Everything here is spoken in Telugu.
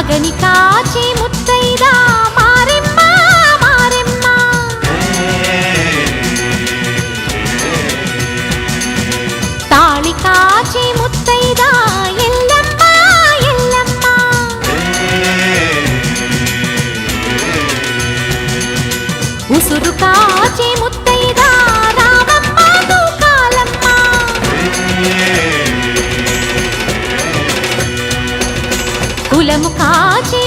మగని కాచి ముత్తైదా మారెమ్మ మారెమ్మ తాళి కాచి ముత్తైదా ఎల్లమ్మ ఎల్లమ్మ ఉసురు కాచి ముత్తైదా రామమ్మ తూకాలమ్మ కులము కాచి